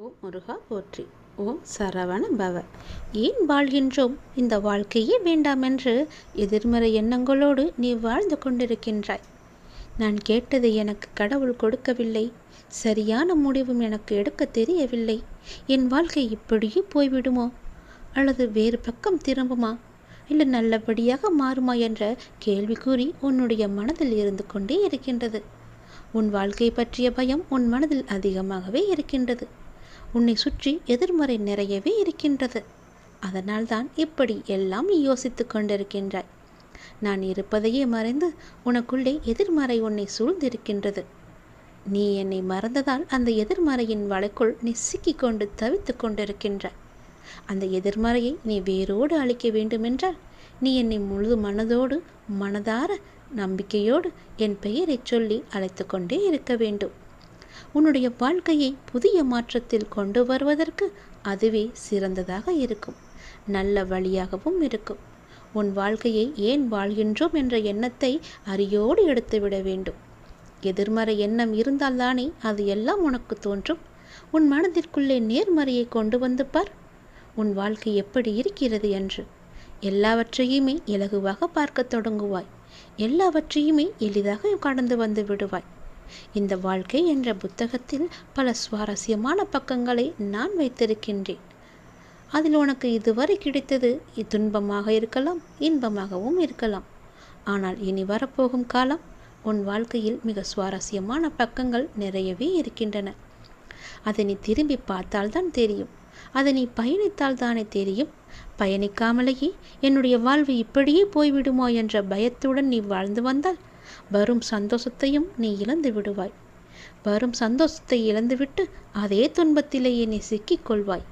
ஓம் முருகா போற்றி. ஓம் சரவண பவ. ஏன் வாழ்கின்றோம்? இந்த வாழ்க்கையே வேண்டாமென்று எதிர்மறை எண்ணங்களோடு நீ வாழ்ந்து கொண்டிருக்கின்றாய். நான் கேட்டதை எனக்கு கடவுள் கொடுக்கவில்லை, சரியான முடிவும் எனக்கு எடுக்க தெரியவில்லை, என் வாழ்க்கை இப்படியே போய்விடுமோ, அல்லது வேறு பக்கம் திரும்புமா, இல்லை நல்லபடியாக மாறுமா என்ற கேள்விக்குறி உன்னுடைய மனதில் இருந்து கொண்டே இருக்கின்றது. உன் வாழ்க்கை பற்றிய பயம் உன் மனதில் அதிகமாகவே இருக்கின்றது. உன்னை சுற்றி எதிர்மறை நிறையவே இருக்கின்றது. அதனால்தான் இப்படி எல்லாம் நீ யோசித்து கொண்டிருக்கின்றாய். நான் இருப்பதையே மறைந்து உனக்குள்ளே எதிர்மறை உன்னை சூழ்ந்திருக்கின்றது. நீ என்னை மறந்ததால் அந்த எதிர்மறையின் வலைக்குள் நீ சிக்கிக்கொண்டு தவித்து கொண்டிருக்கின்றாய். அந்த எதிர்மறையை நீ வேரோடு அழிக்க வேண்டுமென்றால் நீ என்னை முழு மனதோடு மனதார நம்பிக்கையோடு என் பெயரை சொல்லி அழைத்து கொண்டே இருக்க வேண்டும். உன்னுடைய வாழ்க்கையை புதிய மாற்றத்தில் கொண்டு வருவதற்கு அதுவே சிறந்ததாக இருக்கும், நல்ல வழியாகவும் இருக்கும். உன் வாழ்க்கையை ஏன் வாழ்கின்றோம் என்ற எண்ணத்தை அரியோடு எடுத்துவிட வேண்டும். எதிர்மறை எண்ணம் இருந்தால்தானே அது எல்லாம் உனக்கு தோன்றும். உன் மனதிற்குள்ளே நேர்மறையை கொண்டு வந்து பார். உன் வாழ்க்கை எப்படி இருக்கிறது என்று எல்லாவற்றையுமே இலகுவாக பார்க்க தொடங்குவாய். எல்லாவற்றையுமே எளிதாக கடந்து வந்து விடுவாய். இந்த வாழ்க்கை என்ற புத்தகத்தில் பல சுவாரஸ்யமான பக்கங்களை நான் வைத்திருக்கின்றேன். அதில் உனக்கு இதுவரை கிடைத்தது துன்பமாக இருக்கலாம், இன்பமாகவும் இருக்கலாம். ஆனால் இனி வரப்போகும் காலம் உன் வாழ்க்கையில் மிக சுவாரஸ்யமான பக்கங்கள் நிறையவே இருக்கின்றன. அதை நீ திரும்பி பார்த்தால்தான் தெரியும். அதை நீ பயணித்தால் தானே தெரியும். பயணிக்காமலேயே என்னுடைய வாழ்வு இப்படியே போய்விடுமோ என்ற பயத்துடன் நீ வாழ்ந்து வந்தால் வரும் சந்தோஷத்தையும் நீ இழந்து விடுவாய். வரும் சந்தோஷத்தை இழந்துவிட்டு அதே துன்பத்திலேயே நீ சிக்கிக்கொள்வாய்.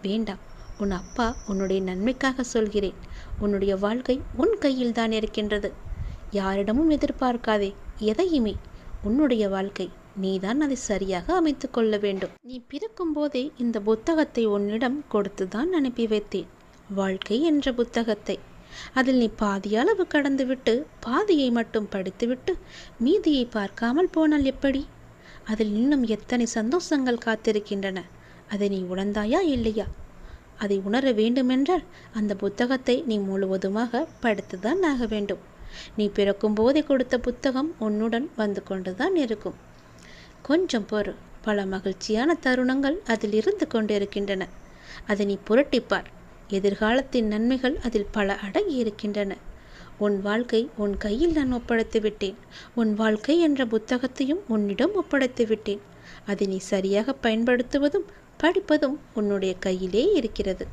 வேண்டாம். உன் அப்பா உன்னுடைய நன்மைக்காக சொல்கிறேன். உன்னுடைய வாழ்க்கை உன் கையில் தான் இருக்கின்றது. யாரிடமும் எதிர்பார்க்காதே எதையுமே. உன்னுடைய வாழ்க்கை நீதான் அதை சரியாக அமைத்து கொள்ள வேண்டும். நீ பிறக்கும் போதே இந்த புத்தகத்தை உன்னிடம் கொடுத்துதான் அனுப்பி வைத்தேன், வாழ்க்கை என்ற புத்தகத்தை. அதில் நீ பாதியளவு கடந்துவிட்டு பாதியை மட்டும் படித்துவிட்டு மீதியை பார்க்காமல் போனால் எப்படி? அதில் இன்னும் எத்தனை சந்தோஷங்கள் காத்திருக்கின்றன. அதை நீ உணர்ந்தாயா இல்லையா? அதை உணர வேண்டுமென்றால் அந்த புத்தகத்தை நீ முழுவதுமாக படித்துதான் ஆக வேண்டும். நீ பிறக்கும் போதே கொடுத்த புத்தகம் உன்னுடன் வந்து கொண்டுதான் இருக்கும். கொஞ்சம் பொறு. பல மகிழ்ச்சியான தருணங்கள் அதில் இருந்து கொண்டிருக்கின்றன. அதை நீ புரட்டிப்பார். எதிர்காலத்தின் நன்மைகள் அதில் பல அடங்கி இருக்கின்றன. உன் வாழ்க்கை உன் கையில் நான் ஒப்படைத்து விட்டேன். உன் வாழ்க்கை என்ற புத்தகத்தையும் உன்னிடம் ஒப்படைத்து விட்டேன். அதை நீ சரியாக பயன்படுத்துவதும் படிப்பதும் உன்னுடைய கையிலே இருக்கிறது.